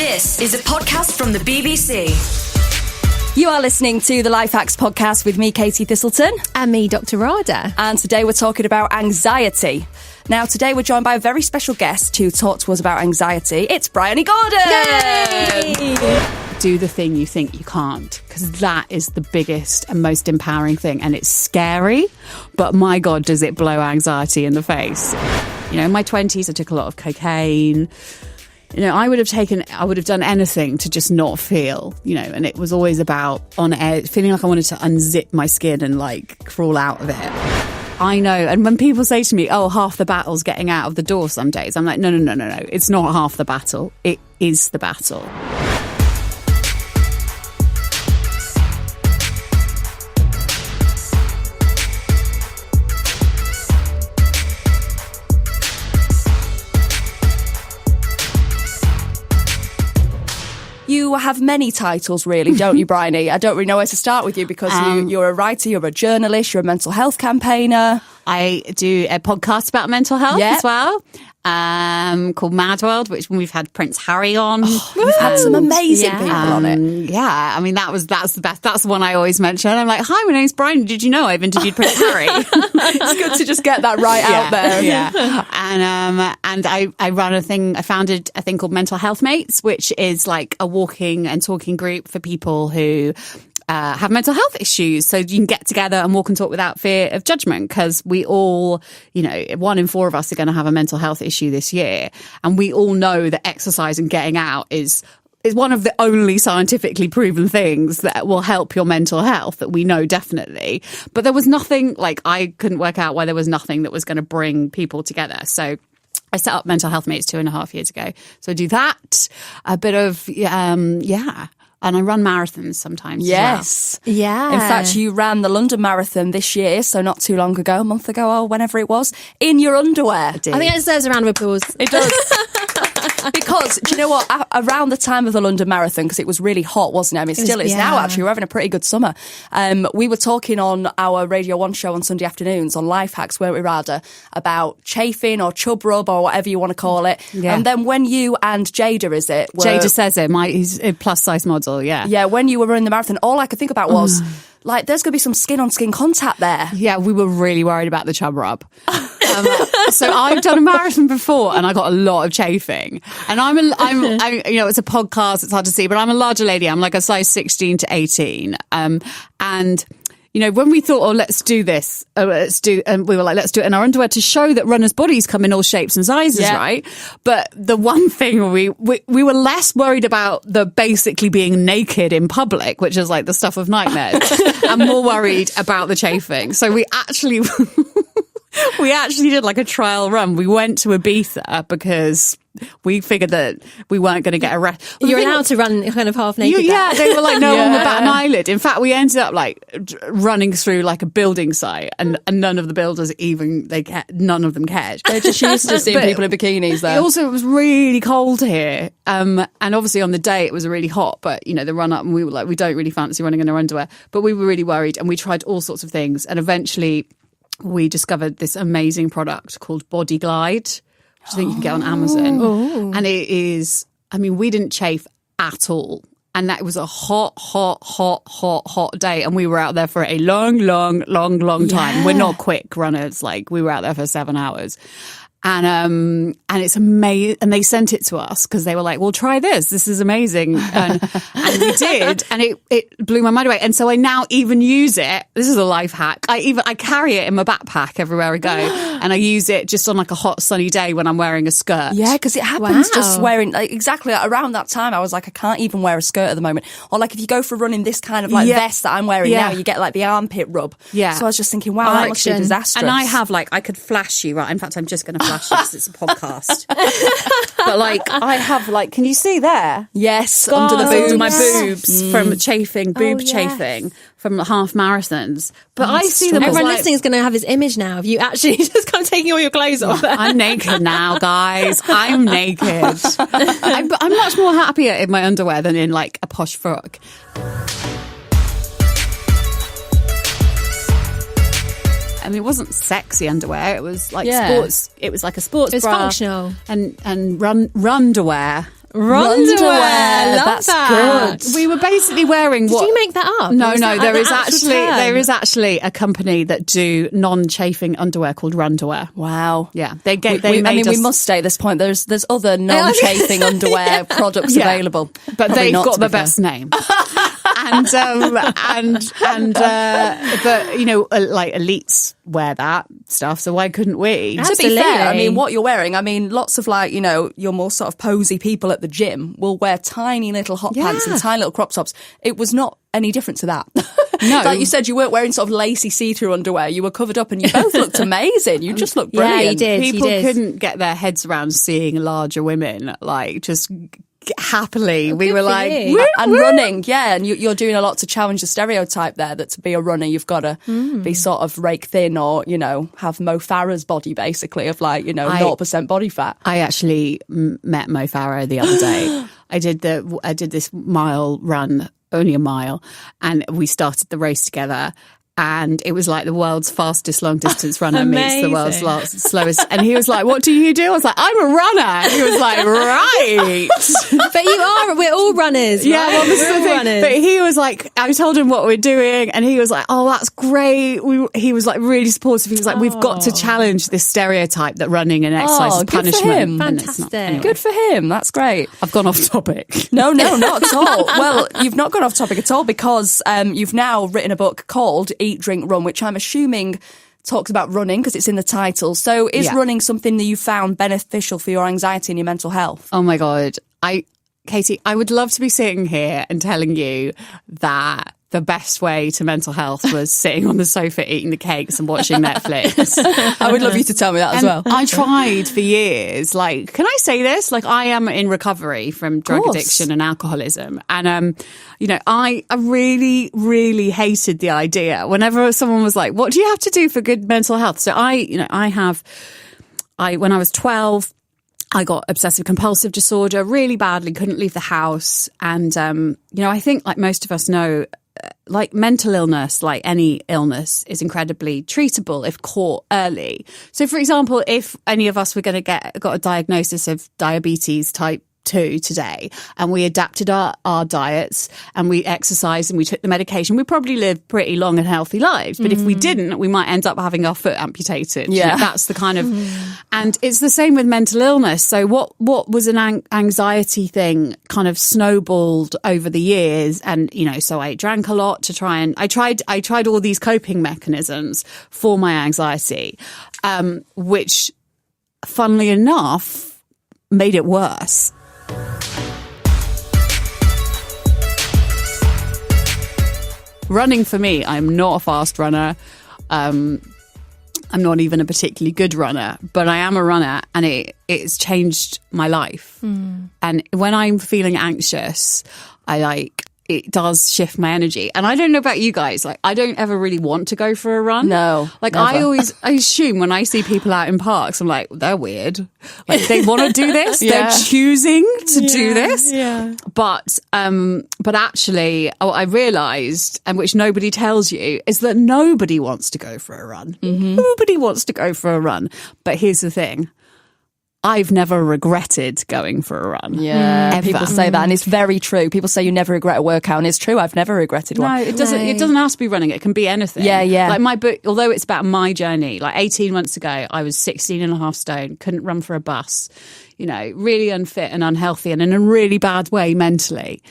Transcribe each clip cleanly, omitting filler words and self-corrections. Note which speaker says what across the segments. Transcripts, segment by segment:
Speaker 1: This is a podcast from the BBC.
Speaker 2: You are listening to the Life Hacks podcast with me, Katie Thistleton.
Speaker 3: And me, Dr. Rada.
Speaker 2: And today we're talking about anxiety. Now, today we're joined by a very special guest to talk to us about anxiety. It's Bryony Gordon!
Speaker 3: Yay!
Speaker 4: Do the thing you think you can't, because that is the biggest and most empowering thing, and it's scary, but my God, does it blow anxiety in the face. You know, in my 20s, I took a lot of cocaine. You know, I would have done anything to just not feel, you know, and it was always about on edge, feeling like I wanted to unzip my skin and like crawl out of it. I know. And when people say to me, oh, half the battle's getting out of the door some days, I'm like, no. It's not half the battle. It is the battle.
Speaker 2: You have many titles, really, don't you, Bryony? I don't really know where to start with you because you're a writer, you're a journalist, you're a mental health campaigner.
Speaker 4: I do a podcast about mental health as well, called Mad World, which we've had Prince Harry on.
Speaker 2: We've had some amazing people on it.
Speaker 4: Yeah, I mean, that's the best. That's the one I always mention. I'm like, hi, my name's Bryony. Did you know I've interviewed Prince Harry?
Speaker 2: It's good to just get that right out there.
Speaker 4: Yeah. And I run a thing. I founded a thing called Mental Health Mates, which is like a walking and talking group for people who have mental health issues, so you can get together and walk and talk without fear of judgment, because we all, you know, 1 in 4 of us are going to have a mental health issue this year, and we all know that exercise and getting out is one of the only scientifically proven things that will help your mental health, that we know definitely. But there was nothing, like, I couldn't work out why there was nothing that was going to bring people together. So I set up Mental Health Mates 2.5 years ago. So I do that, a bit of, and I run marathons sometimes.
Speaker 2: Yes.
Speaker 4: As well.
Speaker 3: Yeah.
Speaker 2: In fact, you ran the London Marathon this year, so not too long ago, a month ago or whenever it was, in your underwear.
Speaker 3: I think it deserves a round of applause.
Speaker 2: It does. Because, do you know what? Around the time of the London Marathon, because it was really hot, wasn't it? I mean, it still is now, actually. We're having a pretty good summer. We were talking on our Radio 1 show on Sunday afternoons on Life Hacks, weren't we, Rada, about chafing or chub rub or whatever you want to call it. Yeah. And then when you and Jada, is it?
Speaker 4: Jada says it. He's a plus-size model, yeah.
Speaker 2: Yeah, when you were running the marathon, all I could think about was, like, there's going to be some skin-on-skin contact there.
Speaker 4: Yeah, we were really worried about the chub rub. So I've done a marathon before, and I got a lot of chafing. And I'm you know, it's a podcast, it's hard to see, but I'm a larger lady. I'm like a size 16 to 18. And you know, when we thought, oh, let's do this, and we were like, let's do it in our underwear to show that runners' bodies come in all shapes and sizes, right? But the one thing we were less worried about the basically being naked in public, which is like the stuff of nightmares, and more worried about the chafing. So we actually did like a trial run. We went to Ibiza because we figured that we weren't going to get arrested.
Speaker 3: You're allowed to run kind of half naked.
Speaker 4: Yeah, they were like, no, on the bat an eyelid. In fact, we ended up like running through like a building site, and none of the builders none of them cared.
Speaker 2: They're just used to seeing people in bikinis there.
Speaker 4: Also, it was really cold here. And obviously on the day it was really hot, but you know, the run up, and we were like, we don't really fancy running in our underwear. But we were really worried, and we tried all sorts of things. And eventually we discovered this amazing product called Body Glide, which I think you can get on Amazon.
Speaker 3: Oh.
Speaker 4: And it is, I mean, we didn't chafe at all. And that was a hot day. And we were out there for a long time.
Speaker 2: Yeah.
Speaker 4: We're not quick runners. Like, we were out there for 7 hours. And it's amazing. And they sent it to us because they were like, well, try this. This is amazing. And we did. And it blew my mind away. And so I now even use it. This is a life hack. I carry it in my backpack everywhere I go. And I use it just on like a hot sunny day when I'm wearing a skirt.
Speaker 2: Yeah, because it happens just wearing, like, exactly around that time, I was like, I can't even wear a skirt at the moment. Or like if you go for running this kind of like vest that I'm wearing now, you get like the armpit rub. Yeah. So I was just thinking, wow, that must be disastrous.
Speaker 4: And I have like, I could flash you, right? In fact, I'm just going to flash you because it's a podcast. But like, I have like, can you see there?
Speaker 2: Yes, under the boobs.
Speaker 4: My boobs from chafing, chafing from half marathons. But I see them.
Speaker 3: Everyone
Speaker 4: like,
Speaker 3: listening is going to have this image now of you actually just kind of taking all your clothes off.
Speaker 4: I'm naked now, guys. I'm naked. I'm much more happier in my underwear than in like a posh frock. I mean, it wasn't sexy underwear. It was like sports. It was like a sports bra.
Speaker 3: It was functional.
Speaker 4: And run underwear.
Speaker 3: Runderwear. Love
Speaker 2: That's
Speaker 3: that.
Speaker 2: good.
Speaker 4: We were basically wearing
Speaker 3: Did
Speaker 4: what...
Speaker 3: you make that up?
Speaker 4: No,
Speaker 3: Or is that
Speaker 4: there
Speaker 3: an
Speaker 4: is
Speaker 3: actual
Speaker 4: actually
Speaker 3: term?
Speaker 4: there is actually a company that do non-chafing underwear called Runderwear.
Speaker 2: Wow.
Speaker 4: Yeah, they made
Speaker 2: we
Speaker 4: us...
Speaker 2: must stay at this point. There's other non-chafing underwear products available,
Speaker 4: but
Speaker 2: Probably
Speaker 4: they've
Speaker 2: not,
Speaker 4: got
Speaker 2: to be
Speaker 4: the
Speaker 2: fair.
Speaker 4: best name. But you know, like elites wear that stuff, so why couldn't we?
Speaker 2: To be fair, I
Speaker 3: Absolutely.
Speaker 2: mean, what you're wearing, I mean, lots of like, you know, your more sort of posy people at the gym will wear tiny little hot pants and tiny little crop tops. It was not any different to that.
Speaker 4: No.
Speaker 2: Like you said, you weren't wearing sort of lacy see-through underwear. You were covered up and you both looked amazing. You just looked brilliant.
Speaker 3: Yeah, you did.
Speaker 4: People couldn't get their heads around seeing larger women, like just happily. We were like,
Speaker 3: you.
Speaker 4: woo,
Speaker 2: And
Speaker 4: woo.
Speaker 2: running, yeah, and you're doing a lot to challenge the stereotype there that to be a runner you've got to be sort of rake thin or, you know, have Mo Farah's body basically of like, you know, 0% body fat.
Speaker 4: I actually met Mo Farah the other day. I did this mile run, only a mile, and we started the race together. And it was like the world's fastest long distance runner meets the world's slowest. And he was like, "What do you do?" I was like, "I'm a runner." He was like, "Right."
Speaker 3: But you are. We're all runners.
Speaker 4: Yeah,
Speaker 3: right?
Speaker 4: well, this is
Speaker 3: We're
Speaker 4: the
Speaker 3: all
Speaker 4: thing.
Speaker 3: runners.
Speaker 4: But he was like, I told him what we're doing, and he was like, "Oh, that's great." He was like really supportive. He was like, "We've got to challenge this stereotype that running and exercise is
Speaker 2: good for
Speaker 4: punishment."
Speaker 2: him.
Speaker 4: And it's not.
Speaker 3: Fantastic.
Speaker 4: Anyway,
Speaker 2: Good for him. That's great.
Speaker 4: I've gone off topic.
Speaker 2: No, not at all. Well, you've not gone off topic at all because you've now written a book called Eat, Drink, Run, which I'm assuming talks about running because it's in the title. So is running something that you found beneficial for your anxiety and your mental health?
Speaker 4: Oh my God. Katie, I would love to be sitting here and telling you that the best way to mental health was sitting on the sofa eating the cakes and watching Netflix.
Speaker 2: I would love you to tell me that as well.
Speaker 4: I tried for years. Like, can I say this? Like, I am in recovery from drug addiction and alcoholism. And, you know, I really, really hated the idea whenever someone was like, what do you have to do for good mental health? So when I was 12, I got obsessive compulsive disorder really badly, couldn't leave the house. And, you know, I think like most of us know, like mental illness, like any illness, is incredibly treatable if caught early. So, for example, if any of us were going to got a diagnosis of diabetes type 2 today, and we adapted our diets and we exercised and we took the medication, we probably live pretty long and healthy lives. But if we didn't, we might end up having our foot amputated.
Speaker 2: Yeah.
Speaker 4: You know, that's the kind of, and it's the same with mental illness. So what was an anxiety thing kind of snowballed over the years. And, you know, so I drank a lot to try and I tried all these coping mechanisms for my anxiety, which funnily enough made it worse. Running for me, I'm not a fast runner. I'm not even a particularly good runner, but I am a runner, and it's changed my life. And when I'm feeling anxious, it does shift my energy. And I don't know about you guys, like I don't ever really want to go for a run.
Speaker 2: No,
Speaker 4: like
Speaker 2: never.
Speaker 4: I assume when I see people out in parks, I'm like, they're weird. Like they want to do this.
Speaker 2: Yeah.
Speaker 4: They're choosing to do this.
Speaker 3: Yeah.
Speaker 4: But actually, what I realised, and which nobody tells you, is that nobody wants to go for a run. Nobody wants to go for a run. But here's the thing. I've never regretted going for a run.
Speaker 2: Yeah,
Speaker 4: Ever.
Speaker 2: people say that, and it's very true. People say you never regret a workout, and it's true. I've never regretted one.
Speaker 4: No, it doesn't. It doesn't have to be running. It can be anything.
Speaker 2: Yeah.
Speaker 4: Like my book, although it's about my journey. Like 18 months ago, I was 16.5 stone, couldn't run for a bus. You know, really unfit and unhealthy, and in a really bad way mentally.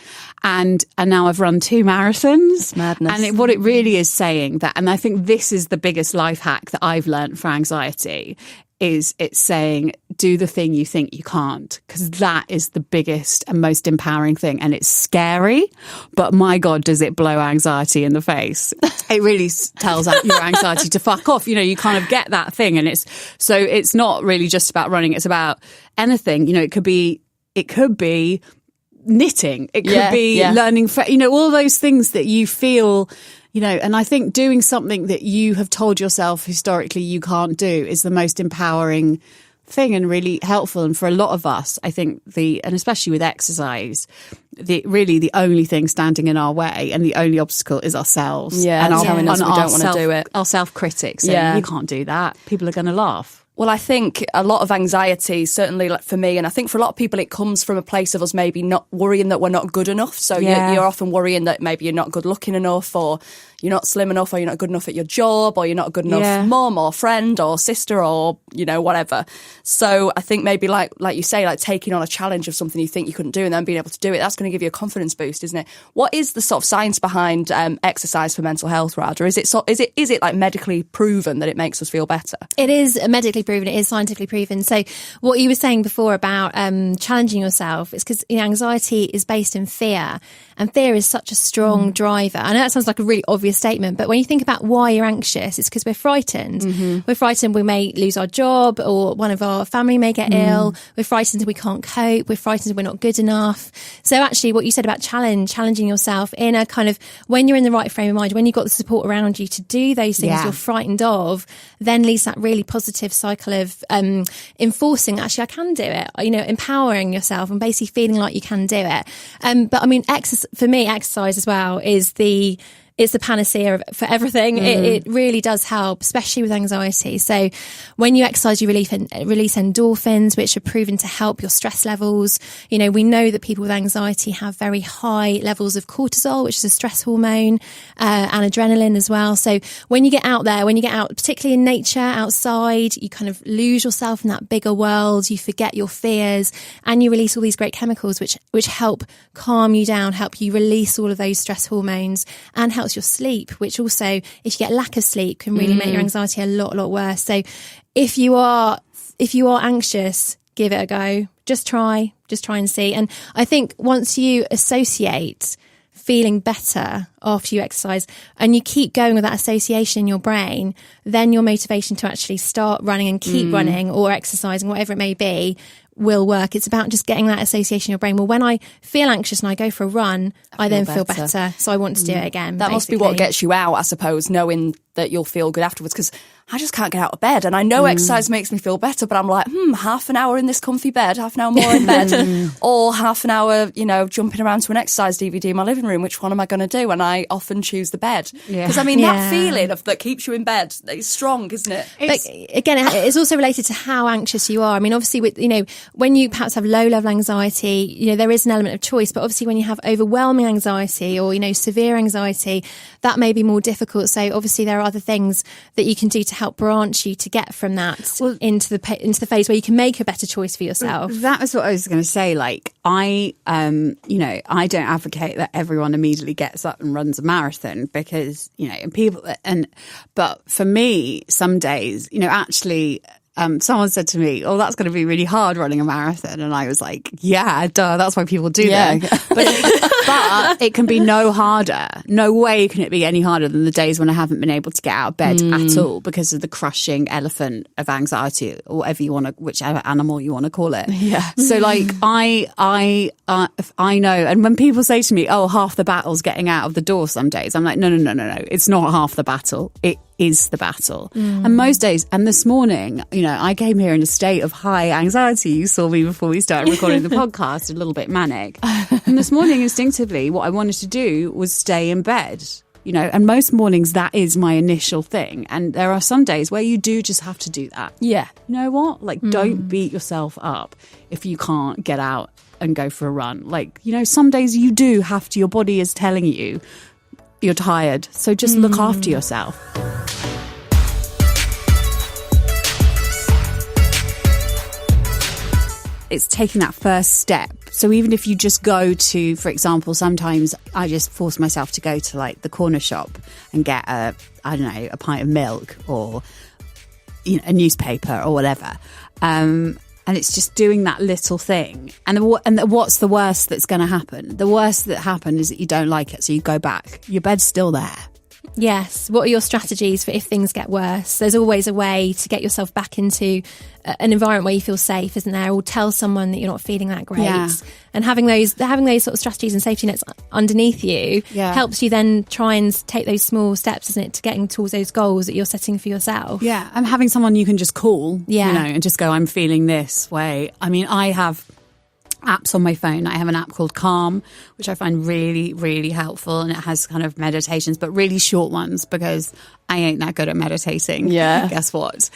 Speaker 4: And now I've run 2 marathons.
Speaker 2: Madness.
Speaker 4: And what it really is saying that, and I think this is the biggest life hack that I've learned for anxiety. Is it's saying, do the thing you think you can't, because that is the biggest and most empowering thing. And it's scary, but my God, does it blow anxiety in the face. It really tells your anxiety to fuck off. You know, you kind of get that thing. And it's not really just about running. It's about anything. You know, it could be knitting. It could be learning, you know, all those things that you feel. You know, and I think doing something that you have told yourself historically you can't do is the most empowering thing and really helpful. And for a lot of us, I think and especially with exercise, the only thing standing in our way and the only obstacle is ourselves.
Speaker 2: Yeah,
Speaker 4: and
Speaker 2: telling us we don't want to do it.
Speaker 4: Our self-critics saying, you can't do that. People are going to laugh.
Speaker 2: Well, I think a lot of anxiety, certainly like for me, and I think for a lot of people, it comes from a place of us maybe not worrying that we're not good enough. So you're often worrying that maybe you're not good looking enough, or you're not slim enough, or you're not good enough at your job, or you're not a good enough mum or friend or sister or, whatever. So I think maybe like you say, like taking on a challenge of something you think you couldn't do and then being able to do it, that's going to give you a confidence boost, isn't it? What is the sort of science behind exercise for mental health, Rad? Or is it like medically proven that it makes us feel better?
Speaker 3: It is medically proven. It is scientifically proven. So what you were saying before about challenging yourself is because anxiety is based in fear, and fear is such a strong driver. I know that sounds like a really obvious statement, but when you think about why you're anxious, it's because we're frightened. We're frightened we may lose our job, or one of our family may get ill. We're frightened we can't cope. We're frightened we're not good enough. So actually what you said about challenging yourself in a kind of, when you're in the right frame of mind, when you've got the support around you to do those things you're frightened of, then leads that really positive cycle of enforcing, actually I can do it, empowering yourself and basically feeling like you can do it. But I mean, for me, exercise as well is it's the panacea for everything. It really does help, especially with anxiety. So when you exercise, you release endorphins, which are proven to help your stress levels. We know that people with anxiety have very high levels of cortisol, which is a stress hormone, and adrenaline as well. So when you get out there, particularly in nature, outside, you kind of lose yourself in that bigger world. You forget your fears, and you release all these great chemicals, which help calm you down, help you release all of those stress hormones, and help your sleep, which also, if you get lack of sleep, can really make your anxiety a lot worse. So if you are anxious, give it a go. Just try and see. And I think once you associate feeling better after you exercise, and you keep going with that association in your brain, then your motivation to actually start running and keep running or exercising, whatever it may be, will work. It's about just getting that association in your brain. Well, when I feel anxious and I go for a run, I then feel better. So I want to do it again.
Speaker 2: That must be what gets you out, I suppose, knowing that you'll feel good afterwards, because I just can't get out of bed. And I know exercise makes me feel better, but I'm like, half an hour in this comfy bed, half an hour more in bed, or half an hour, jumping around to an exercise DVD in my living room. Which one am I going to do? And I often choose the bed. Because, that feeling that keeps you in bed, is strong, isn't it?
Speaker 3: But again, it's also related to how anxious you are. I mean, obviously, when you perhaps have low-level anxiety, there is an element of choice. But obviously, when you have overwhelming anxiety or, severe anxiety, that may be more difficult. So obviously, there are other things that you can do to help branch you to get from that into the phase where you can make a better choice for yourself.
Speaker 4: That was what I was going to say. Like, I don't advocate that everyone immediately gets up and runs a marathon, because, but for me, some days, actually, someone said to me, that's going to be really hard running a marathon. And I was like, yeah, duh, that's why people do that. But it can be no harder. No way can it be any harder than the days when I haven't been able to get out of bed at all because of the crushing elephant of anxiety, or whichever animal you want to call it.
Speaker 2: Yeah.
Speaker 4: So like, I know. And when people say to me, half the battle's getting out of the door some days, I'm like, no. It's not half the battle. It is the battle. And most days, and this morning, I came here in a state of high anxiety. You saw me before we started recording the podcast, a little bit manic. And this morning, instinctively, what I wanted to do was stay in bed. And most mornings that is my initial thing. And there are some days where you do just have to do that.
Speaker 2: Yeah.
Speaker 4: You know what? Like, don't beat yourself up if you can't get out and go for a run. Like, some days you do have to, your body is telling you you're tired. So just look after yourself. It's taking that first step. So even if you just go to, for example, sometimes I just force myself to go to like the corner shop and get a pint of milk or a newspaper or whatever. And it's just doing that little thing. And what's the worst that's going to happen? The worst that happens is that you don't like it, so you go back. Your bed's still there.
Speaker 3: Yes. What are your strategies for if things get worse? There's always a way to get yourself back into an environment where you feel safe, isn't there? Or tell someone that you're not feeling that great.
Speaker 4: Yeah.
Speaker 3: And having those sort of strategies and safety nets underneath you helps you then try and take those small steps, isn't it, to getting towards those goals that you're setting for yourself.
Speaker 4: Yeah. And having someone you can just call, and just go, I'm feeling this way. I mean, I have apps on my phone. I have an app called Calm, which I find really, really helpful, and it has kind of meditations, but really short ones, because I ain't that good at meditating.
Speaker 2: Yeah.
Speaker 4: Guess what?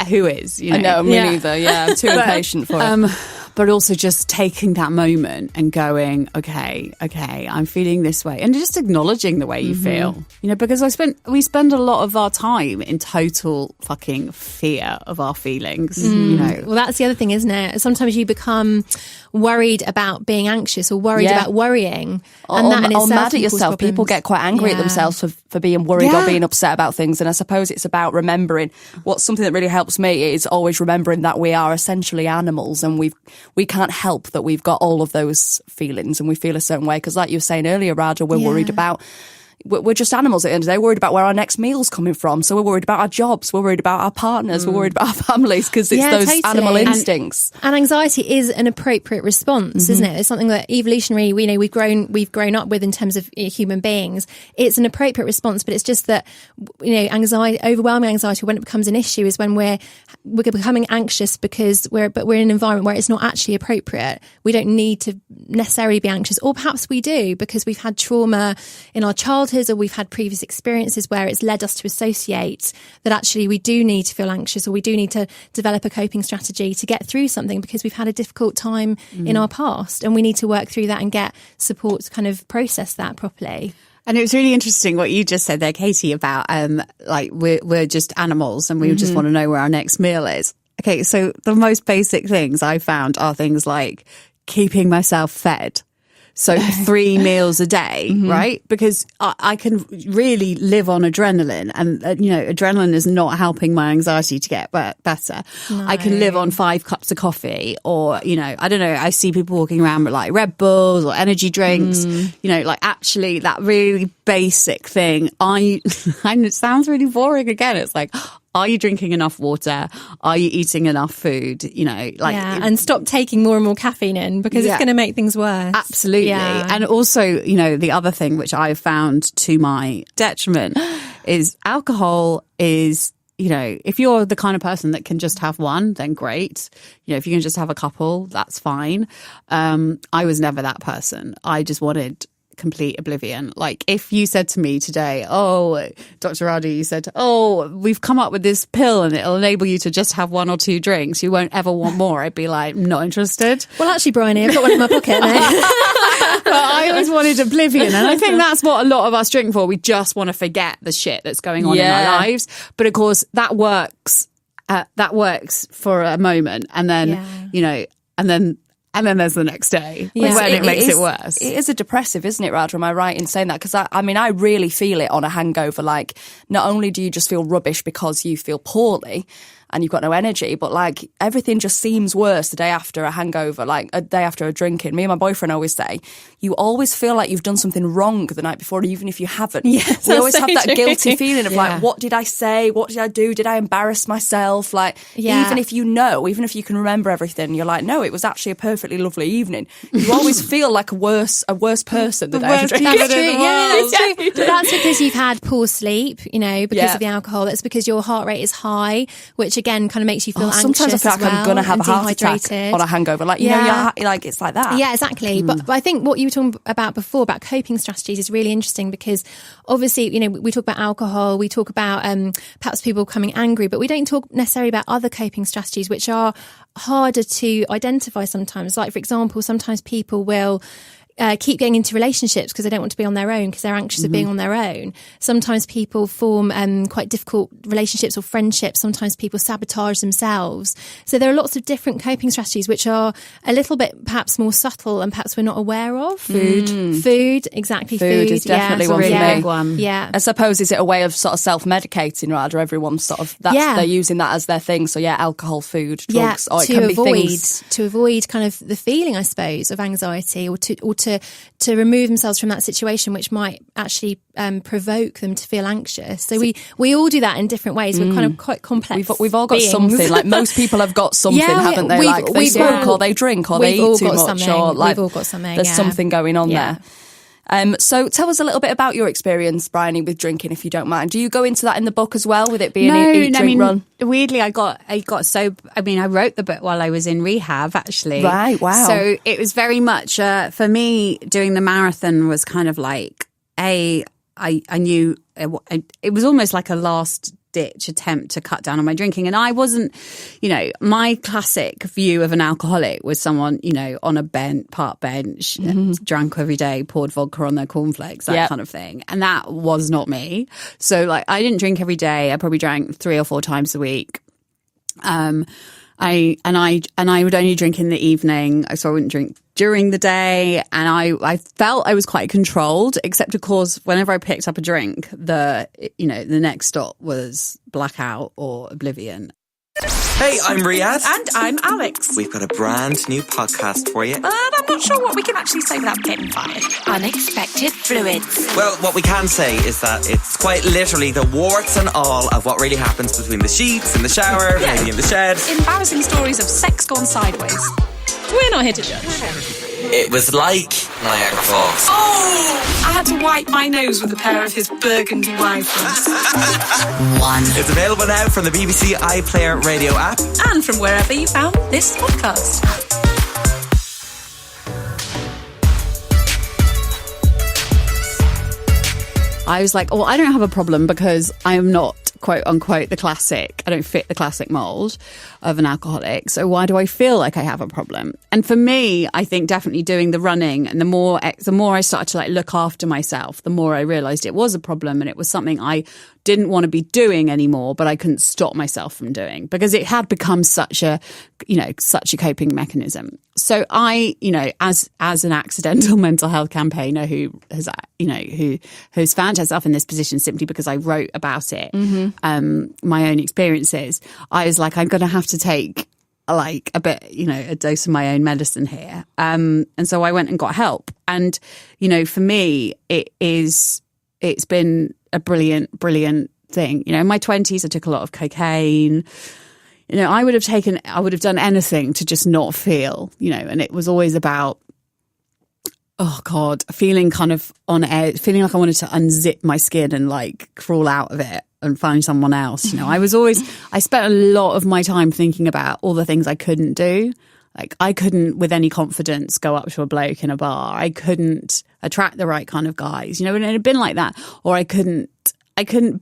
Speaker 4: Who is? You know?
Speaker 2: I know, me neither. Yeah, I'm too impatient for it.
Speaker 4: But also just taking that moment and going, okay, I'm feeling this way, and just acknowledging the way you feel, you know, because we spend a lot of our time in total fucking fear of our feelings, you know.
Speaker 3: Well, that's the other thing, isn't it? Sometimes you become worried about being anxious or worried about worrying, and that in itself
Speaker 2: mad at
Speaker 3: can cause
Speaker 2: yourself.
Speaker 3: problems.
Speaker 2: People get quite angry at themselves for being worried or being upset about things. And I suppose it's about remembering. What's something that really helps me is always remembering that we are essentially animals, and we can't help that we've got all of those feelings and we feel a certain way. Because like you were saying earlier, Raja, we're worried about, we're just animals at the end of the day. We're worried about where our next meal's coming from. So we're worried about our jobs. We're worried about our partners. We're worried about our families because it's those animal instincts.
Speaker 3: And anxiety is an appropriate response, isn't it? It's something that evolutionary, we've grown up with in terms of human beings. It's an appropriate response, but it's just that, you know, anxiety, overwhelming anxiety, when it becomes an issue is when we're becoming anxious because we're in an environment where it's not actually appropriate. We don't need to necessarily be anxious, or perhaps we do because we've had trauma in our childhood, or we've had previous experiences where it's led us to associate that actually we do need to feel anxious, or we do need to develop a coping strategy to get through something because we've had a difficult time in our past, and we need to work through that and get support to kind of process that properly.
Speaker 4: And it was really interesting what you just said there, Katie, about like we're just animals and we just want to know where our next meal is. Okay, so the most basic things I found are things like keeping myself fed. So 3 meals a day, right? Because I can really live on adrenaline, and you know, adrenaline is not helping my anxiety to get better. No. I can live on 5 cups of coffee, or, you know, I don't know, I see people walking around with like Red Bulls or energy drinks, you know, like actually that really basic thing. And it sounds really boring again. It's like, are you drinking enough water? Are you eating enough food? You know, like,
Speaker 3: and stop taking more and more caffeine in because it's going to make things worse.
Speaker 4: Absolutely. Yeah. And also, you know, the other thing which I found to my detriment is alcohol is, you know, if you're the kind of person that can just have one, then great. You know, if you can just have a couple, that's fine. I was never that person. I just wanted complete oblivion. Like if you said to me today, oh, Dr. Radu, you said, oh, we've come up with this pill and it'll enable you to just have 1 or 2 drinks, you won't ever want more, I'd be like, not interested.
Speaker 3: Well, actually, Bryony, I've got one in my pocket now.
Speaker 4: But I always wanted oblivion, and I think that's what a lot of us drink for. We just want to forget the shit that's going on in our lives. But of course that works for a moment, and then you know, and then there's the next day when it makes it worse.
Speaker 2: It is a depressive, isn't it, Raj? Am I right in saying that? Because I mean, I really feel it on a hangover. Like, not only do you just feel rubbish because you feel poorly and you've got no energy, but like everything just seems worse the day after a hangover, like a day after a drinking. Me and my boyfriend always say, you always feel like you've done something wrong the night before, even if you haven't.
Speaker 3: Yes,
Speaker 2: we always have that
Speaker 3: true.
Speaker 2: Guilty feeling of like, what did I say? What did I do? Did I embarrass myself? Like, even if you know, even if you can remember everything, you're like, no, it was actually a perfectly lovely evening. You always feel like a worse person the day after drinking.
Speaker 3: That's true. Yeah, that's true. But that's because you've had poor sleep, you know, because of the alcohol. That's because your heart rate is high, which again kind of makes you feel anxious.
Speaker 2: Sometimes I feel like I'm going to have a heart attack on a hangover. Like, you know, like it's like that.
Speaker 3: Yeah, exactly. But I think what you were talking about before about coping strategies is really interesting because obviously, you know, we talk about alcohol, we talk about perhaps people becoming angry, but we don't talk necessarily about other coping strategies which are harder to identify sometimes. Like, for example, sometimes people will keep getting into relationships because they don't want to be on their own, because they're anxious of being on their own. Sometimes people form quite difficult relationships or friendships. Sometimes people sabotage themselves. So there are lots of different coping strategies which are a little bit perhaps more subtle and perhaps we're not aware of. Food, exactly. Food
Speaker 2: is definitely one
Speaker 3: really
Speaker 2: big one.
Speaker 3: Yeah.
Speaker 2: I suppose, is it a way of sort of self-medicating, rather? Everyone's sort of, they're using that as their thing. So alcohol, food, drugs, or it can be things
Speaker 3: to avoid kind of the feeling, I suppose, of anxiety, or to remove themselves from that situation, which might actually provoke them to feel anxious. So we all do that in different ways. We're kind of quite complex.
Speaker 2: We've all got
Speaker 3: beings.
Speaker 2: something. Like most people have got something, haven't they? Like they smoke or they drink or they eat too much, or like
Speaker 3: we've all got something.
Speaker 2: There's something going on there. So tell us a little bit about your experience, Bryony, with drinking, if you don't mind. Do you go into that in the book as well, with it being eat, drink, run?
Speaker 4: Weirdly, I got sober. I mean, I wrote the book while I was in rehab, actually.
Speaker 2: Right, wow.
Speaker 4: So it was very much, for me, doing the marathon was kind of like, I knew it was almost like a last ditch attempt to cut down on my drinking. And I wasn't, my classic view of an alcoholic was someone, on a park bench, drank every day, poured vodka on their cornflakes, that kind of thing. And that was not me. So like, I didn't drink every day. I probably drank 3 or 4 times a week. I would only drink in the evening, so I wouldn't drink during the day. And I felt I was quite controlled, except of course, whenever I picked up a drink, the next stop was blackout or oblivion.
Speaker 5: Hey, I'm Riyadh.
Speaker 6: And I'm Alex.
Speaker 5: We've got a brand new podcast for you.
Speaker 6: But I'm not sure what we can actually say without getting fired.
Speaker 1: Unexpected fluids.
Speaker 5: Well, what we can say is that it's quite literally the warts and all of what really happens between the sheets, in the shower, maybe in the shed.
Speaker 6: Embarrassing stories of sex gone sideways. We're not here to judge.
Speaker 5: It was like Niagara Falls.
Speaker 6: Oh! I had to wipe my nose with a pair of his burgundy wipers.
Speaker 5: It's available now from the BBC iPlayer radio app.
Speaker 6: And from wherever you found this podcast.
Speaker 4: I was like, I don't have a problem because I am not, quote unquote, the classic. I don't fit the classic mold of an alcoholic. So why do I feel like I have a problem? And for me, I think definitely doing the running and the more I started to like look after myself, the more I realized it was a problem and it was something I didn't want to be doing anymore, but I couldn't stop myself from doing because it had become such a coping mechanism. So I, as an accidental mental health campaigner who has found herself in this position simply because I wrote about it, my own experiences, I was like, I'm going to have to take like a bit, a dose of my own medicine here. And so I went and got help. And, for me, it's been a brilliant thing. In my 20s, I took a lot of cocaine. I would have done anything to just not feel, and it was always about, oh God, feeling kind of on edge, feeling like I wanted to unzip my skin and like crawl out of it and find someone else. I spent a lot of my time thinking about all the things I couldn't do. Like I couldn't with any confidence go up to a bloke in a bar. I couldn't attract the right kind of guys, and it had been like that. Or I couldn't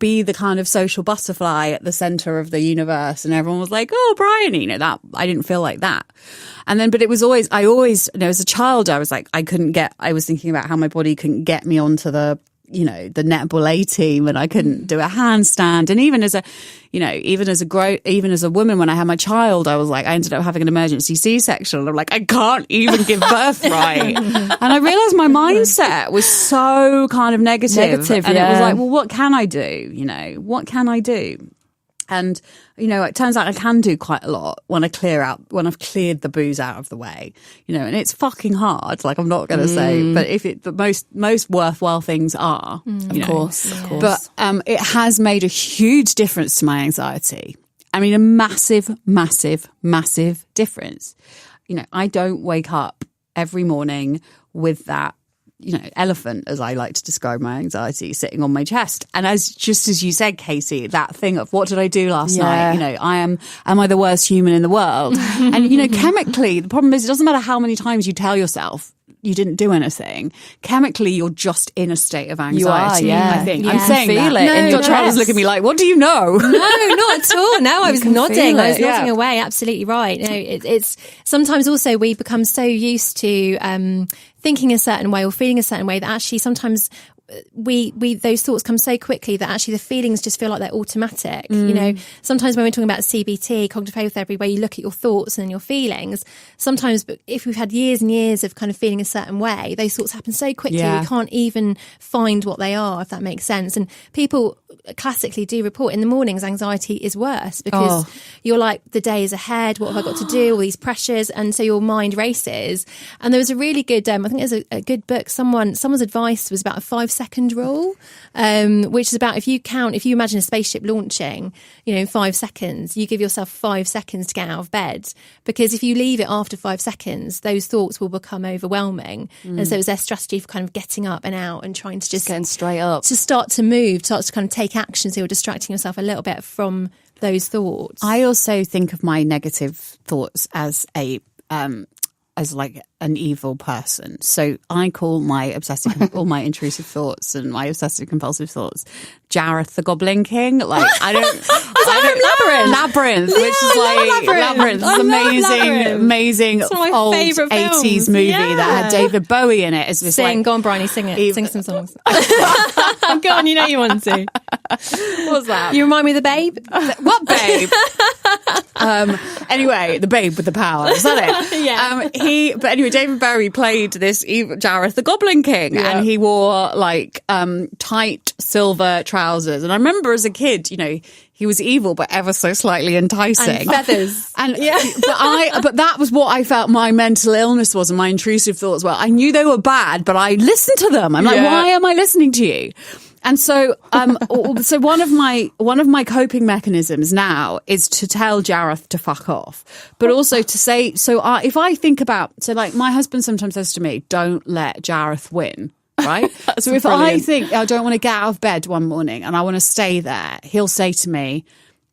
Speaker 4: be the kind of social butterfly at the center of the universe and everyone was like, oh, Bryony, that I didn't feel like that. And then, but it was always, as a child, I was like, I was thinking about how my body couldn't get me onto the netball A team and I couldn't do a handstand. And even as a woman, when I had my child, I was like, I ended up having an emergency C-section. And I'm like, I can't even give birth right. And I realized my mindset was so kind of negative. And it was like, well, what can I do? What can I do? And, it turns out I can do quite a lot when I've cleared the booze out of the way, and it's fucking hard. Like I'm not going to say, but most worthwhile things are,
Speaker 2: of course.
Speaker 4: But, it has made a huge difference to my anxiety. I mean, a massive, massive, massive difference. I don't wake up every morning with that, elephant, as I like to describe my anxiety, sitting on my chest. And as you said, Casey, that thing of what did I do last night? Am I the worst human in the world? And, chemically, the problem is it doesn't matter how many times you tell yourself you didn't do anything. Chemically, you're just in a state of anxiety.
Speaker 2: You are, yeah.
Speaker 4: I think.
Speaker 2: Yeah.
Speaker 4: I'm saying
Speaker 2: feel
Speaker 4: that.
Speaker 2: it in your
Speaker 4: Dr. Alice look at me like, what do you know?
Speaker 3: No, not at all. No, I was nodding. I was nodding
Speaker 4: yeah.
Speaker 3: away. Absolutely right. It's sometimes also we become so used to thinking a certain way or feeling a certain way that actually sometimes we those thoughts come so quickly that actually the feelings just feel like they're automatic. Sometimes when we're talking about CBT, cognitive behavioural therapy, where you look at your thoughts and your feelings, sometimes if we've had years and years of kind of feeling a certain way, those thoughts happen so quickly we can't even find what they are, if that makes sense. And people classically do report in the mornings anxiety is worse because you're like, the day is ahead, what have I got to do, all these pressures, and so your mind races. And there was a really good I think there's a good book, someone's advice was about a 5-second rule, which is about if you imagine a spaceship launching, in 5 seconds, you give yourself 5 seconds to get out of bed, because if you leave it after 5 seconds, those thoughts will become overwhelming. And so it was their strategy for kind of getting up and out and trying to just
Speaker 2: getting straight up,
Speaker 3: to start to move, start to kind of take action, so you're distracting yourself a little bit from those thoughts.
Speaker 4: I also think of my negative thoughts as an evil person. So I call my all my intrusive thoughts and my obsessive compulsive thoughts Jareth the Goblin King. Like Labyrinth, which is like Labyrinth. It's amazing old 80s movie that had David Bowie in it. It's this,
Speaker 3: Go on, Bryony, sing it. Sing some songs. Go on, you know you want to.
Speaker 4: What's that?
Speaker 3: You remind me of the Babe.
Speaker 4: What Babe? Anyway, the Babe with the power. Is that it?
Speaker 3: Yeah.
Speaker 4: But anyway, David Bowie played this evil Jareth the Goblin King, and he wore like tight silver trousers. And I remember as a kid, he was evil, but ever so slightly enticing.
Speaker 3: And feathers.
Speaker 4: But that was what I felt my mental illness was, and my intrusive thoughts were. I knew they were bad, but I listened to them. I'm like, why am I listening to you? And so, so one of my coping mechanisms now is to tell Jareth to fuck off, but also to say, if I think about, like my husband sometimes says to me, don't let Jareth win. Right? So if I think I don't want to get out of bed one morning and I want to stay there, he'll say to me,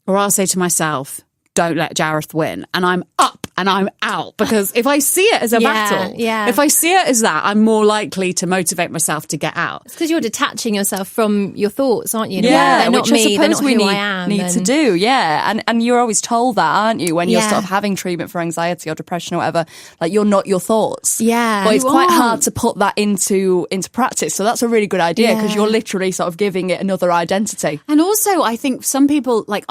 Speaker 4: or I'll say to myself, don't let Jareth win. And I'm up and I'm out, because if I see it as a battle, if I see it as that, I'm more likely to motivate myself to get out.
Speaker 3: It's because you're detaching yourself from your thoughts, aren't you?
Speaker 2: Yeah,
Speaker 3: they're not
Speaker 2: which
Speaker 3: me,
Speaker 2: I
Speaker 3: they're not
Speaker 2: suppose we
Speaker 3: who I am.
Speaker 2: need to do. Yeah, and you're always told that, aren't you? When you're sort of having treatment for anxiety or depression or whatever, like you're not your thoughts.
Speaker 3: Yeah,
Speaker 2: but it's quite hard to put that into practice. So that's a really good idea, because you're literally sort of giving it another identity.
Speaker 4: And also, I think some people, like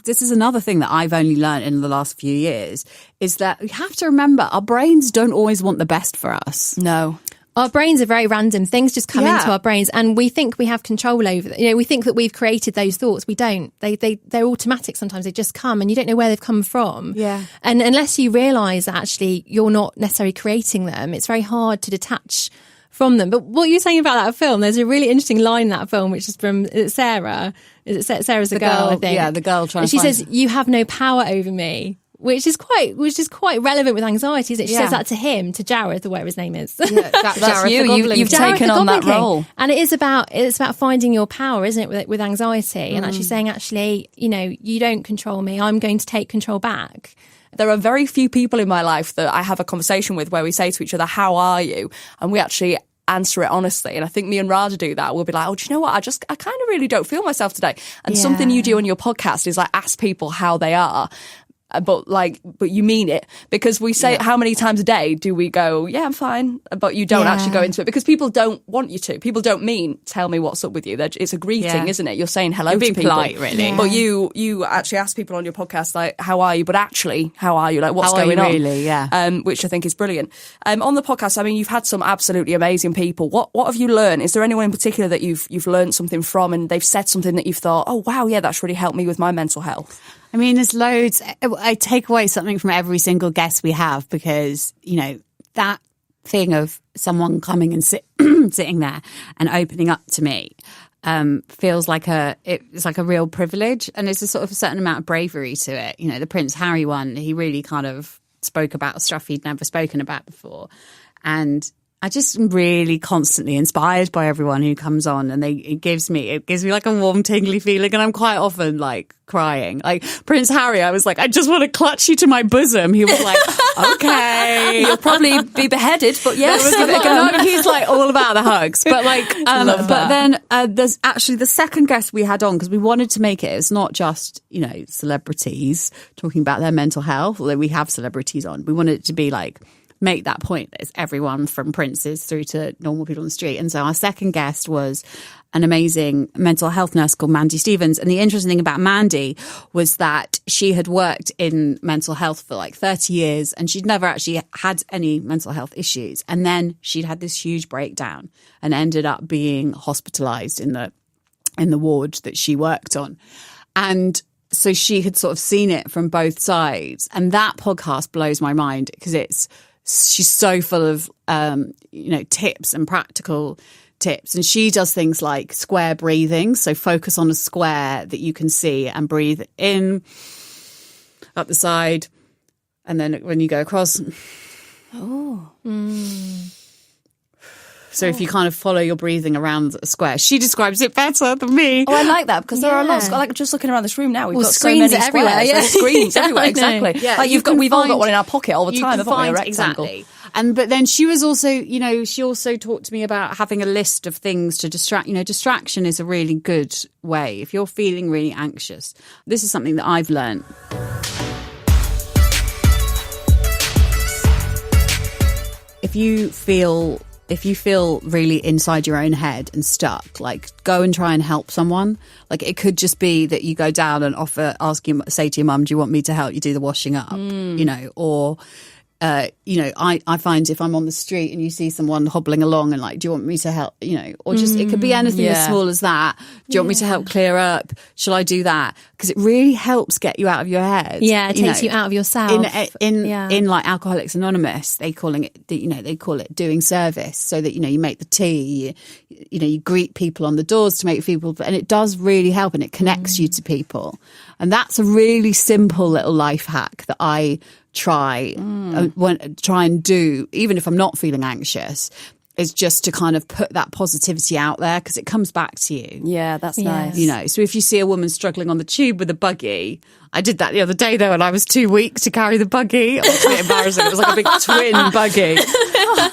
Speaker 4: this is another thing that I've only learned in the last few years, is that we have to remember our brains don't always want the best for us.
Speaker 2: No.
Speaker 3: Our brains are very random. Things just come into our brains, and we think we have control over them. We think that we've created those thoughts. We don't. They're automatic sometimes. They just come, and you don't know where they've come from.
Speaker 4: Yeah.
Speaker 3: And unless you realise that actually you're not necessarily creating them, it's very hard to detach from them. But what you're saying about that film, there's a really interesting line in that film, which is from Sarah. Is it Sarah's the girl, I think?
Speaker 4: Yeah, the girl trying
Speaker 3: and
Speaker 4: to
Speaker 3: she says, you have no power over me. Which is quite relevant with anxiety, isn't it? She says that to him, to Jareth, or whatever his name is.
Speaker 2: Yeah, that's you. You've taken on that role,
Speaker 3: and it's about finding your power, isn't it? With anxiety, and actually saying, you don't control me. I'm going to take control back.
Speaker 2: There are very few people in my life that I have a conversation with where we say to each other, "How are you?" and we actually answer it honestly. And I think me and Rada do that. We'll be like, oh, do you know what? I kind of really don't feel myself today. And something you do on your podcast is like ask people how they are. But you mean it, because we say how many times a day do we go, yeah, I'm fine, but you don't actually go into it, because people don't want you to. People don't mean tell me what's up with you. It's a greeting, isn't it? You're saying hello to people.
Speaker 4: Polite, really.
Speaker 2: But you actually ask people on your podcast like, how are you? But actually, how are you? Like, what's going on?
Speaker 4: Really, yeah.
Speaker 2: Which I think is brilliant. On the podcast, I mean, you've had some absolutely amazing people. What have you learned? Is there anyone in particular that you've learned something from, and they've said something that you've thought, oh wow, yeah, that's really helped me with my mental health?
Speaker 4: I mean, there's loads. I take away something from every single guest we have, because, that thing of someone coming and sitting there and opening up to me feels like it's like a real privilege, and there's a sort of a certain amount of bravery to it. The Prince Harry one, he really kind of spoke about stuff he'd never spoken about before, and I just am really constantly inspired by everyone who comes on, and it gives me like a warm, tingly feeling, and I'm quite often like crying. Like Prince Harry, I was like, I just want to clutch you to my bosom. He was like, okay,
Speaker 2: you'll probably be beheaded, but yes, give it a go.
Speaker 4: No, he's like all about the hugs. But then there's actually the second guest we had on, because we wanted to make it's not just celebrities talking about their mental health, although we have celebrities on. We wanted it to be like, make that point that it's everyone from princes through to normal people on the street. And so our second guest was an amazing mental health nurse called Mandy Stevens. And the interesting thing about Mandy was that she had worked in mental health for like 30 years, and she'd never actually had any mental health issues. And then she'd had this huge breakdown and ended up being hospitalized in the ward that she worked on. And so she had sort of seen it from both sides. And that podcast blows my mind, because she's so full of, tips and practical tips. And she does things like square breathing. So focus on a square that you can see and breathe in, up the side. And then when you go across. Oh. So if you kind of follow your breathing around a square, she describes it better than me.
Speaker 2: Oh, I like that, because there are lots. Like just looking around this room now, we've got
Speaker 3: screens
Speaker 2: so many
Speaker 3: everywhere.
Speaker 2: There's screens everywhere. Exactly.
Speaker 4: Yeah,
Speaker 2: like we've all got one in our pocket all the time, haven't we? A rectangle.
Speaker 4: Exactly. But then she was also, she also talked to me about having a list of things to distract. Distraction is a really good way if you're feeling really anxious. This is something that I've learned. If you feel really inside your own head and stuck, like go and try and help someone. Like it could just be that you go down and say to your mum, do you want me to help you do the washing up? Or I find if I'm on the street and you see someone hobbling along and like, do you want me to help? Or just it could be anything as small as that. Do you want me to help clear up? Shall I do that? Because it really helps get you out of your head.
Speaker 3: Yeah, it takes you out of yourself.
Speaker 4: In like Alcoholics Anonymous, they call it doing service. So that you make the tea, you greet people on the doors to make people, and it does really help, and it connects you to people. And that's a really simple little life hack that I try and do, even if I'm not feeling anxious, is just to kind of put that positivity out there, because it comes back to you.
Speaker 2: Yeah, that's nice.
Speaker 4: So if you see a woman struggling on the tube with a buggy, I did that the other day though, and I was too weak to carry the buggy. It was a bit embarrassing. It was like a big twin buggy.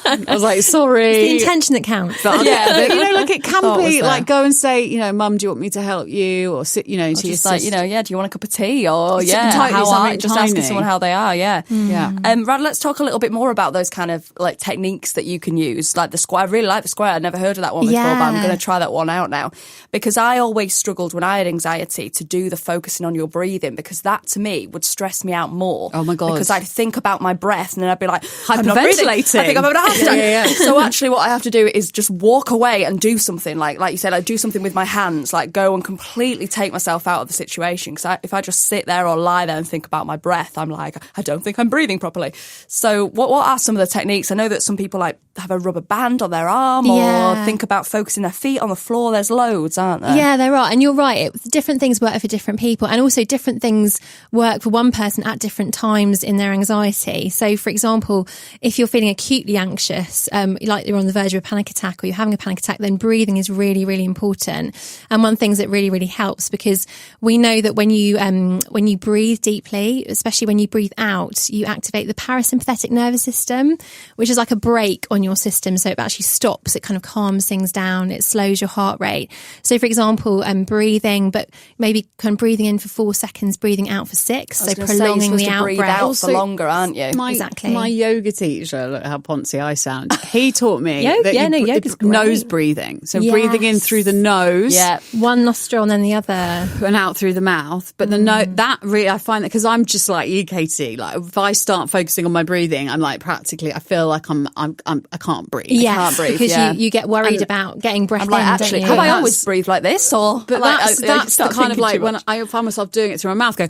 Speaker 4: I was like, sorry.
Speaker 3: It's the intention that counts.
Speaker 4: But it can be like, go and say, Mum, do you want me to help you? Or sit, to your
Speaker 2: like, do you want a cup of tea? Or
Speaker 4: totally
Speaker 2: just asking someone how they are. Yeah.
Speaker 4: Yeah.
Speaker 2: Rad, let's talk a little bit more about those kind of like techniques that you can use, like the square. I really like the square. I'd never heard of that one before, but I'm going to try that one out now, because I always struggled when I had anxiety to do the focusing on your breathing, because that to me would stress me out more.
Speaker 4: Oh my God.
Speaker 2: Because I'd think about my breath and then I'd be like,
Speaker 4: I'm not breathing. I
Speaker 2: think I'm having a heart attack. So actually what I have to do is just walk away and do something, like you said, like do something with my hands, like go and completely take myself out of the situation. Because if I just sit there or lie there and think about my breath, I'm like, I don't think I'm breathing properly. So what are some of the techniques? I know that some people like have a rubber band on their arm or think about focusing their feet on the floor. There's loads, aren't there?
Speaker 3: Yeah, there are. And you're right. Different things work for different people. And also different things work for one person at different times in their anxiety. So, for example, if you're feeling acutely anxious, like you're on the verge of a panic attack or you're having a panic attack, then breathing is really, really important. And one thing that really, really helps, because we know that when you breathe deeply, especially when you breathe out, you activate the parasympathetic nervous system, which is like a brake on your system. So it actually stops, it kind of calms things down, it slows your heart rate. So for example, breathing, but maybe kind of breathing in for 4 seconds, breathing out for 6. So prolonging the out breath.
Speaker 2: Out for longer, aren't you?
Speaker 3: Exactly.
Speaker 4: My yoga teacher, look how poncy I sound. He taught me
Speaker 3: yoga's
Speaker 4: nose
Speaker 3: great.
Speaker 4: breathing. So breathing in through the nose,
Speaker 3: one nostril and then the other,
Speaker 4: and out through the mouth. But that really, I find that, because I'm just like you, Katie. Like if I start focusing on my breathing, I'm like practically, I feel like I can't breathe.
Speaker 3: Yes,
Speaker 4: I can't breathe.
Speaker 3: Because you get worried about getting breath
Speaker 2: I'm like,
Speaker 3: in.
Speaker 2: actually,
Speaker 3: don't you?
Speaker 2: have I always breathed like this? Or
Speaker 4: but that's the kind of like when I find myself doing it through my mouth, going.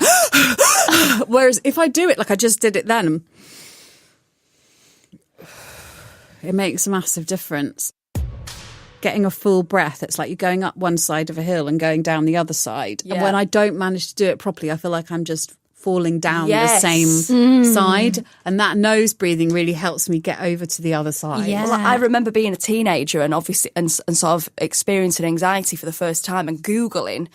Speaker 4: Whereas if I do it like I just did it then, it makes a massive difference. Getting a full breath, it's like you're going up one side of a hill and going down the other side. And when I don't manage to do it properly, I feel like I'm just falling down the same side. And that nose breathing really helps me get over to the other side.
Speaker 3: Yeah.
Speaker 2: Well, I remember being a teenager and obviously and sort of experiencing anxiety for the first time, and Googling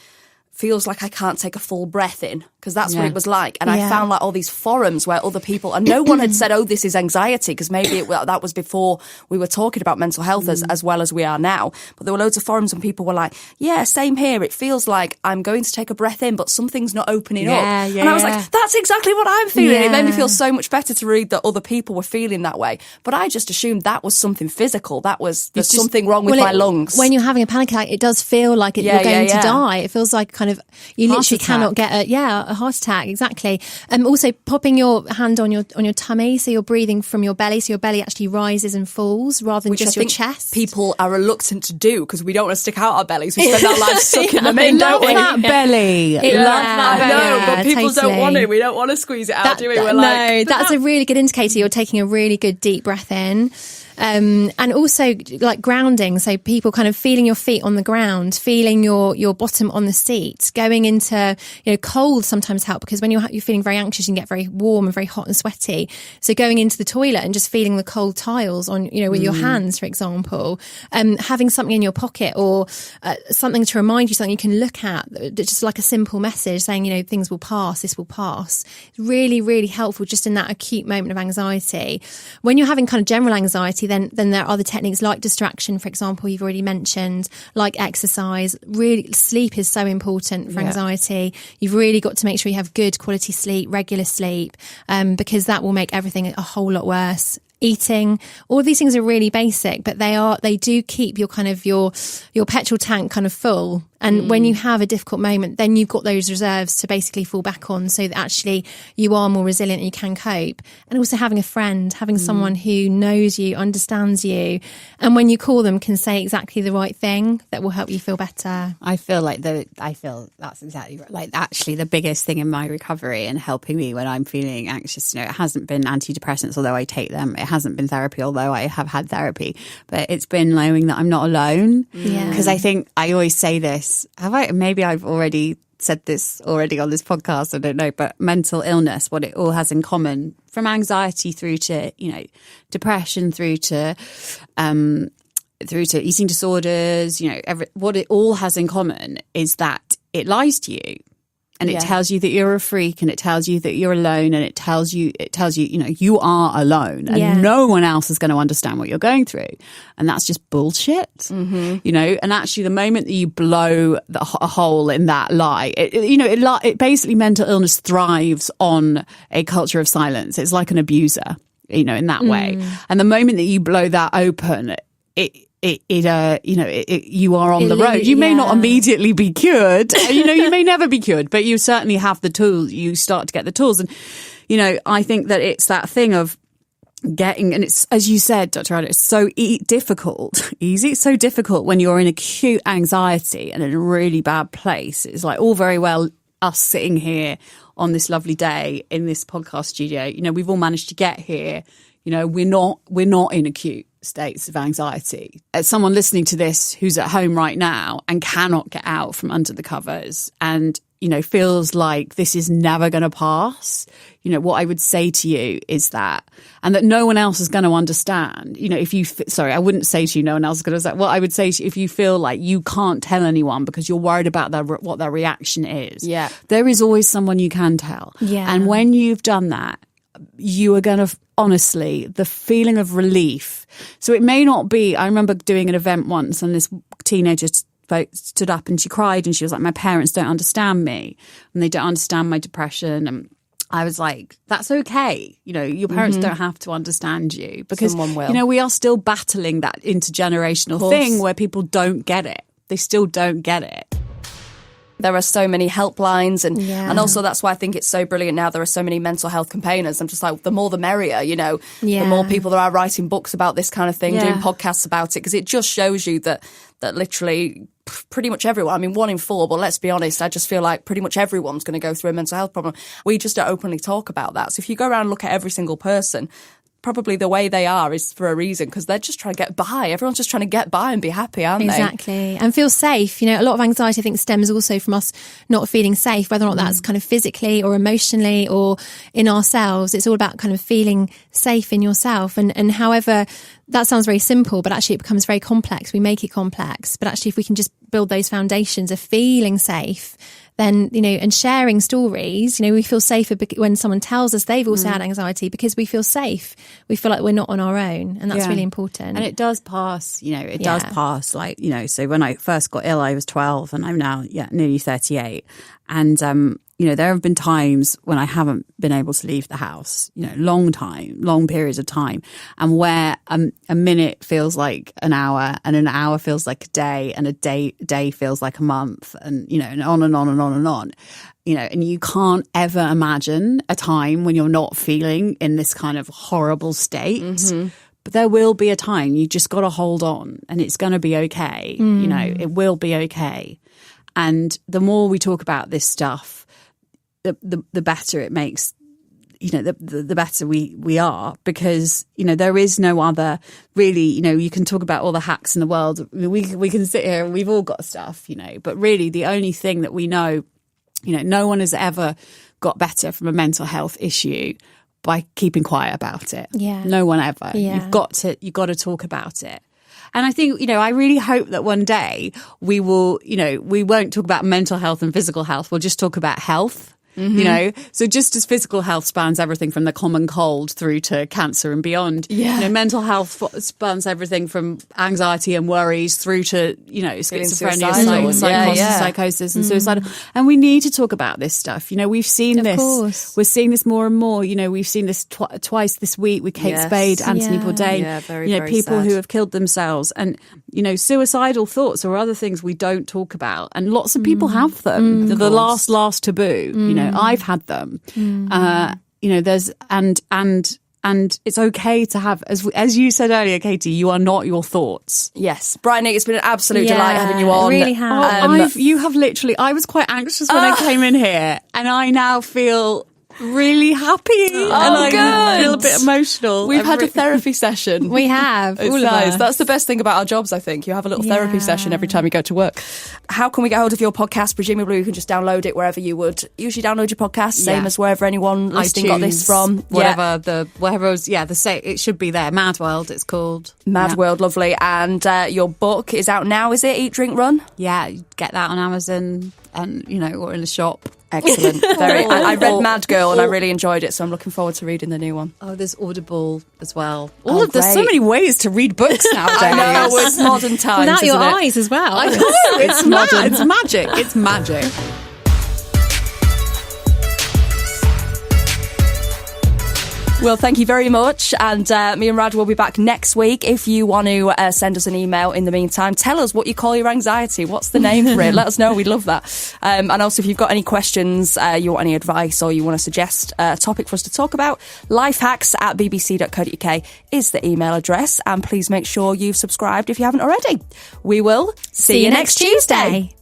Speaker 2: feels like I can't take a full breath in, because that's what it was like. And I found like all these forums where other people, and no one had said, oh, this is anxiety, because maybe that was before we were talking about mental health as well as we are now. But there were loads of forums and people were like, yeah, same here. It feels like I'm going to take a breath in, but something's not opening up. And I was like, that's exactly what I'm feeling. It made me feel so much better to read that other people were feeling that way. But I just assumed that was something physical. There's something wrong with my lungs.
Speaker 3: When you're having a panic attack, it does feel like you're going to die. It feels like kind of, you
Speaker 4: heart
Speaker 3: literally
Speaker 4: attack.
Speaker 3: cannot get a heart attack. Exactly. Also popping your hand on your tummy, so you're breathing from your belly, so your belly actually rises and falls rather than just your chest.
Speaker 2: People are reluctant to do because we don't want to stick out our bellies. We spend our lives sucking them in, don't we?
Speaker 4: That belly.
Speaker 2: I know, but people
Speaker 3: totally.
Speaker 2: don't want to. We don't want to squeeze it out, do we? We're
Speaker 3: that's a really good indicator. You're taking a really good deep breath in. And also like grounding. So people kind of feeling your feet on the ground, feeling your bottom on the seat, going into, cold sometimes help, because when you're feeling very anxious, you can get very warm and very hot and sweaty. So going into the toilet and just feeling the cold tiles on, with your hands, for example, having something in your pocket or something to remind you, something you can look at, just like a simple message saying, things will pass, this will pass. Really, really helpful just in that acute moment of anxiety. When you're having kind of general anxiety, then there are other techniques like distraction, for example, you've already mentioned, like exercise. Really, sleep is so important for anxiety. You've really got to make sure you have good quality sleep, regular sleep, because that will make everything a whole lot worse. Eating, all of these things are really basic, but they do keep your petrol tank kind of full. And when you have a difficult moment, then you've got those reserves to basically fall back on, so that actually you are more resilient and you can cope. And also having a friend, having someone who knows you, understands you, and when you call them can say exactly the right thing that will help you feel better.
Speaker 4: I feel that's exactly right. Like actually the biggest thing in my recovery and helping me when I'm feeling anxious, it hasn't been antidepressants, although I take them. It hasn't been therapy, although I have had therapy, but it's been knowing that I'm not alone. Because I think I always say this, maybe I've already said this on this podcast, I don't know, but mental illness, what it all has in common, from anxiety through to, depression, through to eating disorders, what it all has in common is that it lies to you. And it tells you that you're a freak, and it tells you that you're alone, and it tells you, you are alone, and no one else is going to understand what you're going through. And that's just bullshit, and actually the moment that you blow a hole in that lie, it basically, mental illness thrives on a culture of silence. It's like an abuser, in that way. And the moment that you blow that open, you are on the road. You may not immediately be cured. You may never be cured, but you certainly have the tools. You start to get the tools. And, I think that it's that thing of getting, and it's, as you said, Dr. Ada, it's so difficult. It's so difficult when you're in acute anxiety and in a really bad place. It's like all very well us sitting here on this lovely day in this podcast studio. We've all managed to get here. We're not in acute states of anxiety. As someone listening to this who's at home right now and cannot get out from under the covers and, feels like this is never going to pass, what I would say to you is that, and that no one else is going to understand, I wouldn't say to you no one else is going to understand. What I would say to you, if you feel like you can't tell anyone because you're worried about what their reaction is, there is always someone you can tell. And when you've done that, you are going to, honestly, the feeling of relief. So it may not be, I remember doing an event once and this teenager stood up and she cried and she was like, my parents don't understand me and they don't understand my depression. And I was like, that's okay. Your parents don't have to understand you, because, we are still battling that intergenerational thing where people don't get it. They still don't get it.
Speaker 2: There are so many helplines and also that's why I think it's so brilliant now. There are so many mental health campaigners. I'm just like, the more the merrier, the more people there are writing books about this kind of thing, doing podcasts about it, because it just shows you that literally pretty much everyone, 1 in 4, but let's be honest, I just feel like pretty much everyone's going to go through a mental health problem. We just don't openly talk about that. So if you go around and look at every single person, probably the way they are is for a reason, because they're just trying to get by. Everyone's just trying to get by and be happy, aren't they?
Speaker 3: Exactly. And feel safe. A lot of anxiety, I think, stems also from us not feeling safe, whether or not that's kind of physically or emotionally or in ourselves. It's all about kind of feeling safe in yourself. And however, that sounds very simple, but actually it becomes very complex. We make it complex. But actually, if we can just build those foundations of feeling safe, then, and sharing stories, we feel safer when someone tells us they've also had anxiety, because we feel safe. We feel like we're not on our own. And that's really important.
Speaker 4: And it does pass, does pass. Like, so when I first got ill, I was 12 and I'm now, nearly 38. And, there have been times when I haven't been able to leave the house, long periods of time, and where a minute feels like an hour and an hour feels like a day and a day feels like a month, and, and on and on and on and on, and you can't ever imagine a time when you're not feeling in this kind of horrible state. But there will be a time, you just got to hold on, and it's going to be okay. It will be okay. And the more we talk about this stuff, the better it makes the better we are, because, there is no other really, you can talk about all the hacks in the world. We can sit here and we've all got stuff, but really the only thing that we know, no one has ever got better from a mental health issue by keeping quiet about it.
Speaker 3: Yeah.
Speaker 4: No one ever.
Speaker 3: Yeah.
Speaker 4: You've got to talk about it. And I think, I really hope that one day we will, we won't talk about mental health and physical health. We'll just talk about health. So just as physical health spans everything from the common cold through to cancer and beyond, mental health spans everything from anxiety and worries through to, schizophrenia, psychosis and suicidal. And we need to talk about this stuff. We've seen this. Course. We're seeing this more and more. We've seen this twice this week with Kate Spade, Anthony Bourdain.
Speaker 2: Yeah, very
Speaker 4: people
Speaker 2: sad.
Speaker 4: who have killed themselves, and suicidal thoughts or other things we don't talk about. And lots of people have them. The last taboo. I've had them. There's and it's okay to have, as you said earlier, Katie, you are not your thoughts.
Speaker 2: Yes. Bryony, it's been an absolute delight having you on.
Speaker 3: It really has.
Speaker 4: You have literally, I was quite anxious when I came in here, and I now feel really happy and I feel a bit emotional.
Speaker 2: We've had a therapy session.
Speaker 3: We have.
Speaker 2: It's
Speaker 3: all
Speaker 2: nice.
Speaker 3: of us.
Speaker 2: That's the best thing about our jobs, I think. You have a little therapy session every time you go to work. How can we get hold of your podcast? Presumably you can just download it wherever you would usually download your podcast, same as wherever anyone listening got this from.
Speaker 4: It should be there. Mad World, it's called.
Speaker 2: Mad World, lovely. And your book is out now, is it? Eat, Drink, Run?
Speaker 4: Yeah, get that on Amazon and, or in the shop.
Speaker 2: Excellent. I read Mad Girl and I really enjoyed it, so I'm looking forward to reading the new one.
Speaker 4: Oh, there's Audible as well.
Speaker 2: great.
Speaker 4: There's so many ways to read books nowadays.
Speaker 2: I know, it's modern times.
Speaker 3: Without your
Speaker 2: isn't it?
Speaker 3: eyes as well.
Speaker 4: I know, it's mad. It's magic. It's magic.
Speaker 2: Well, thank you very much. And me and Rad will be back next week. If you want to send us an email in the meantime, tell us what you call your anxiety. What's the name for it? Let us know. We'd love that. And also, if you've got any questions, you want any advice, or you want to suggest a topic for us to talk about, lifehacks@bbc.co.uk is the email address. And please make sure you've subscribed if you haven't already. We will see you next Tuesday.